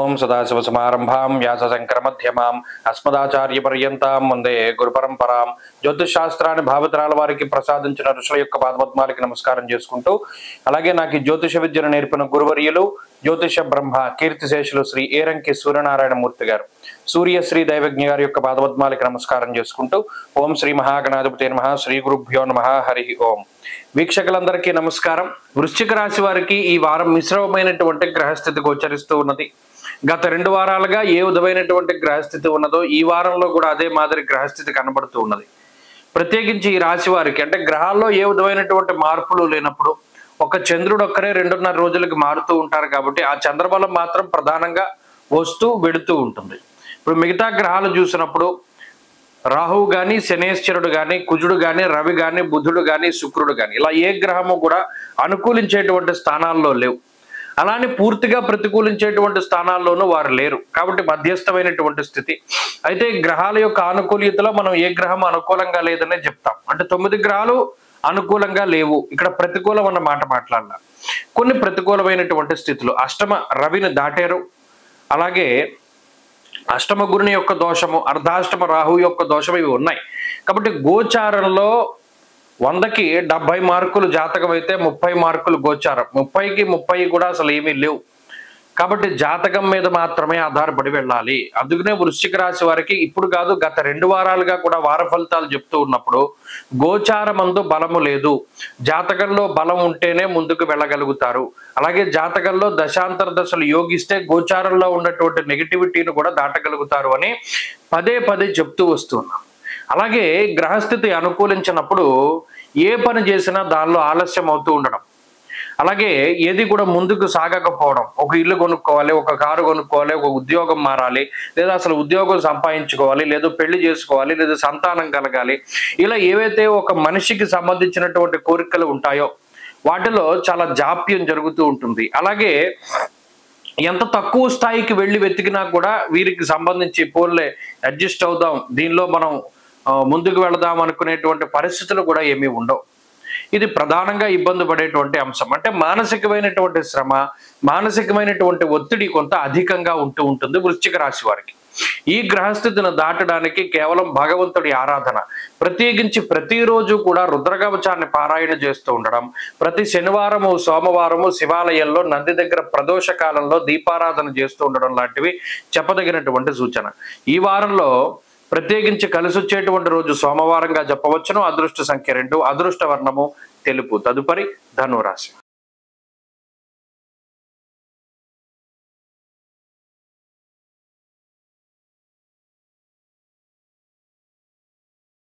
ఓం సదాశివసమారంభాం వ్యాసశంకరమధ్యమాం అస్మదాచార్యపర్యంతాం వందే గురుపరంపరాం. జ్యోతిషశాస్త్రాన్ని భావితరాల వారికి ప్రసాదించిన ఋషుల యొక్క పాదపద్మాలకి నమస్కారం చేసుకుంటూ, అలాగే నాకు ఈ జ్యోతిష విద్యను నేర్పిన గురువర్యులు జ్యోతిష బ్రహ్మ కీర్తిశేషులు శ్రీ ఏరంకి సూర్యనారాయణమూర్తి గారు, సూర్యశ్రీ దైవజ్ఞ గారి యొక్క పాదపద్మాలకి నమస్కారం చేసుకుంటూ, ఓం శ్రీ మహాగణాధిపతి నమః, శ్రీ గురుభ్యో నమః, హరి ఓం. వీక్షకులందరికీ నమస్కారం. వృశ్చిక రాశి వారికి ఈ వారం మిశ్రమమైనటువంటి గ్రహస్థితి గోచరిస్తూ ఉన్నది. గత 2 వారాలుగా ఏ విధమైనటువంటి గ్రహస్థితి ఉన్నదో ఈ వారంలో కూడా అదే మాదిరి గ్రహస్థితి కనబడుతూ ఉన్నది. ప్రత్యేకించి ఈ రాశి వారికి అంటే గ్రహాల్లో ఏ విధమైనటువంటి మార్పులు లేనప్పుడు ఒక చంద్రుడు ఒక్కరే 2.5 రోజులకి మారుతూ ఉంటారు కాబట్టి ఆ చంద్రబలం మాత్రం ప్రధానంగా వస్తూ వెడుతూ ఉంటుంది. ఇప్పుడు మిగతా గ్రహాలు చూసినప్పుడు రాహువు కానీ, శనేశ్వరుడు కానీ, కుజుడు కానీ, రవి కానీ, బుధుడు కానీ, శుక్రుడు కానీ ఇలా ఏ గ్రహము కూడా అనుకూలించేటువంటి స్థానాల్లో లేవు. అలానే పూర్తిగా ప్రతికూలించేటువంటి స్థానాల్లోనూ వారు లేరు. కాబట్టి మధ్యస్థమైనటువంటి స్థితి. అయితే గ్రహాల యొక్క అనుకూలితలో మనం ఏ గ్రహం అనుకూలంగా లేదనే చెప్తాం. అంటే 9 గ్రహాలు అనుకూలంగా లేవు, ఇక్కడ ప్రతికూలం అన్న మాట మాట్లాడాల. కొన్ని ప్రతికూలమైనటువంటి స్థితులు అష్టమ రవిని దాటారు. అలాగే అష్టమ గురుని యొక్క దోషము, అర్ధాష్టమ రాహు యొక్క దోషం ఇవి ఉన్నాయి. కాబట్టి గోచారంలో 100కి 70 మార్కులు జాతకం అయితే 30 మార్కులు గోచారం. 30కి 30 కూడా అసలు ఏమీ లేవు. కాబట్టి జాతకం మీద మాత్రమే ఆధారపడి వెళ్ళాలి. అందుకనే వృశ్చిక రాశి వారికి ఇప్పుడు కాదు గత 2 వారాలుగా కూడా వార ఫలితాలు చెప్తూ ఉన్నప్పుడు గోచారమందు బలము లేదు, జాతకంలో బలం ఉంటేనే ముందుకు వెళ్ళగలుగుతారు. అలాగే జాతకంలో దశాంతర దశలు యోగిస్తే గోచారంలో ఉన్నటువంటి నెగిటివిటీని కూడా దాటగలుగుతారు అని పదే పదే చెప్తూ వస్తున్నాం. అలాగే గ్రహస్థితి అనుకూలించినప్పుడు ఏ పని చేసినా దానిలో ఆలస్యం అవుతూ ఉండడం, అలాగే ఏది కూడా ముందుకు సాగకపోవడం. ఒక ఇల్లు కొనుక్కోవాలి, ఒక కారు కొనుక్కోవాలి, ఒక ఉద్యోగం మారాలి, లేదా అసలు ఉద్యోగం సంపాదించుకోవాలి, లేదా పెళ్లి చేసుకోవాలి, లేదా సంతానం కలగాలి, ఇలా ఏవైతే ఒక మనిషికి సంబంధించినటువంటి కోరికలు ఉంటాయో వాటిలో చాలా జాప్యం జరుగుతూ ఉంటుంది. అలాగే ఎంత తక్కువ స్థాయికి వెళ్ళి వెతికినా కూడా వీరికి సంబంధించి పోన్లే అడ్జస్ట్ అవుదాం, దీనిలో మనం ముందుకు వెళదాం అనుకునేటువంటి పరిస్థితులు కూడా ఏమీ ఉండవు. ఇది ప్రధానంగా ఇబ్బంది పడేటువంటి అంశం. అంటే మానసికమైనటువంటి శ్రమ, మానసికమైనటువంటి ఒత్తిడి కొంత అధికంగా ఉంటూ ఉంటుంది వృశ్చిక రాశి వారికి. ఈ గ్రహస్థితిని దాటడానికి కేవలం భగవంతుడి ఆరాధన, ప్రత్యేకించి ప్రతిరోజు కూడా రుద్రకవచాన్ని పారాయణ చేస్తూ ఉండడం, ప్రతి శనివారము సోమవారము శివాలయంలో నంది దగ్గర ప్రదోష కాలంలో దీపారాధన చేస్తూ ఉండడం లాంటివి చెప్పదగినటువంటి సూచన. ఈ వారంలో ప్రత్యేకించి కలిసి వచ్చేటువంటి రోజు సోమవారంగా చెప్పవచ్చును. అదృష్ట సంఖ్య 2, అదృష్ట వర్ణము తెలుపు. తదుపరి ధనురాశి.